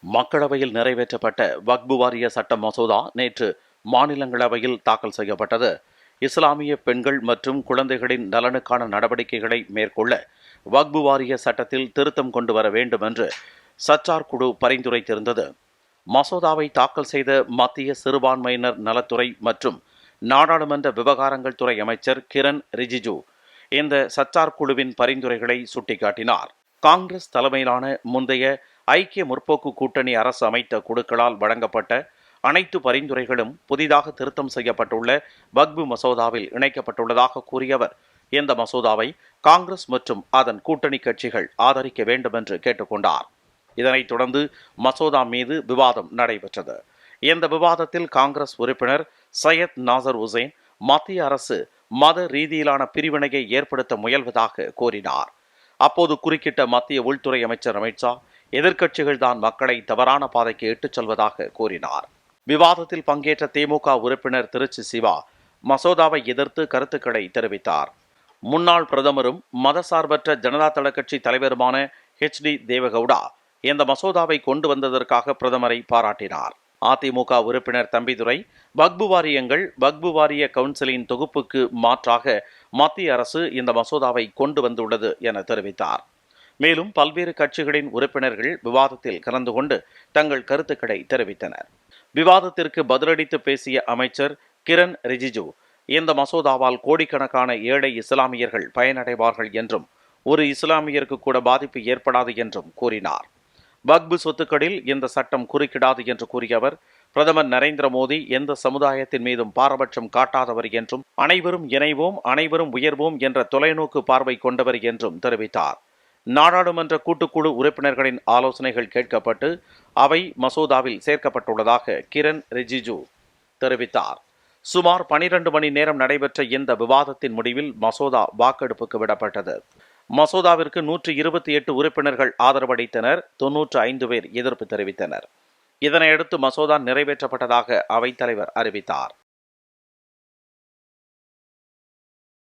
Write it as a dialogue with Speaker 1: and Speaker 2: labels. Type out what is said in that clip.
Speaker 1: மக்களவையில் நிறைவேற்றப்பட்ட வக்பு வாரிய சட்ட மசோதா நேற்று மாநிலங்களவையில் தாக்கல் செய்யப்பட்டது. இஸ்லாமிய பெண்கள் மற்றும் குழந்தைகளின் நலனுக்கான நடவடிக்கைகளை மேற்கொள்ள வக்பு வாரிய சட்டத்தில் திருத்தம் கொண்டு வர வேண்டும் என்று சச்சார் குழு பரிந்துரைத்திருந்தது. மசோதாவை தாக்கல் செய்த மத்திய சிறுபான்மையினர் நலத்துறை மற்றும் நாடாளுமன்ற விவகாரங்கள் துறை அமைச்சர் கிரண் ரிஜிஜு இந்த சச்சார் குழுவின் பரிந்துரைகளை சுட்டிக்காட்டினார். காங்கிரஸ் தலைமையிலான முந்தைய ஐக்கிய முற்போக்கு கூட்டணி அரசு அமைத்த குழுக்களால் வழங்கப்பட்ட அனைத்து பரிந்துரைகளும் புதிதாக திருத்தம் செய்யப்பட்டுள்ள வக்பு மசோதாவில் இணைக்கப்பட்டுள்ளதாக கூறிய அவர், இந்த மசோதாவை காங்கிரஸ் மற்றும் அதன் கூட்டணி கட்சிகள் ஆதரிக்க வேண்டும் என்று கேட்டுக்கொண்டார். இதனைத் தொடர்ந்து மசோதா மீது விவாதம் நடைபெற்றது. இந்த விவாதத்தில் காங்கிரஸ் உறுப்பினர் சையத் நாசர் உசேன் மத்திய அரசு மத ரீதியிலான பிரிவினையை ஏற்படுத்த முயல்வதாக கூறினார். அப்போது குறுக்கிட்ட மத்திய உள்துறை அமைச்சர் அமித்ஷா, எதிர்க்கட்சிகள் தான் மக்களை தவறான பாதைக்கு இட்டுச் செல்வதாக கூறினார். விவாதத்தில் பங்கேற்ற திமுக உறுப்பினர் திருச்சி சிவா மசோதாவை எதிர்த்து கருத்துக்களை தெரிவித்தார். முன்னாள் பிரதமரும் மதசார்பற்ற ஜனதா தள கட்சி தலைவருமான HD தேவகவுடா இந்த மசோதாவை கொண்டு வந்ததற்காக பிரதமரை பாராட்டினார். அதிமுக உறுப்பினர் தம்பிதுரை, வக்பு வாரியங்கள் வக்பு வாரிய கவுன்சிலின் தொகுப்புக்கு மாற்றாக மத்திய அரசு இந்த மசோதாவை கொண்டு வந்துள்ளது என தெரிவித்தார். மேலும் பல்வேறு கட்சிகளின் உறுப்பினர்கள் விவாதத்தில் கலந்து கொண்டு தங்கள் கருத்துக்களை தெரிவித்தனர். விவாதத்திற்கு பதிலளித்து பேசிய அமைச்சர் கிரண் ரிஜிஜு, இந்த மசோதாவால் கோடிக்கணக்கான ஏழை இஸ்லாமியர்கள் பயனடைவார்கள் என்றும் ஒரு இஸ்லாமியருக்கு கூட பாதிப்பு ஏற்படாது என்றும் கூறினார். வக்பு சொத்துக்களில் இந்த சட்டம் குறுக்கிடாது என்று கூறிய அவர், பிரதமர் நரேந்திர மோடி எந்த சமுதாயத்தின் மீதும் பாரபட்சம் காட்டாதவர் என்றும் அனைவரும் இணைவோம் அனைவரும் உயர்வோம் என்ற தொலைநோக்கு பார்வை கொண்டவர் என்றும் தெரிவித்தார். நாடாளுமன்ற கூட்டுக்குழு உறுப்பினர்களின் ஆலோசனைகள் கேட்கப்பட்டு அவை மசோதாவில் சேர்க்கப்பட்டுள்ளதாக கிரண் ரிஜிஜு தெரிவித்தார். சுமார் 12 மணி நேரம் நடைபெற்ற இந்த விவாதத்தின் முடிவில் மசோதா வாக்கெடுப்புக்கு விடப்பட்டது. மசோதாவிற்கு 128 உறுப்பினர்கள் ஆதரவளித்தனர். 95 பேர் எதிர்ப்பு தெரிவித்தனர். இதனையடுத்து மசோதா நிறைவேற்றப்பட்டதாக அவைத்தலைவர் அறிவித்தார்.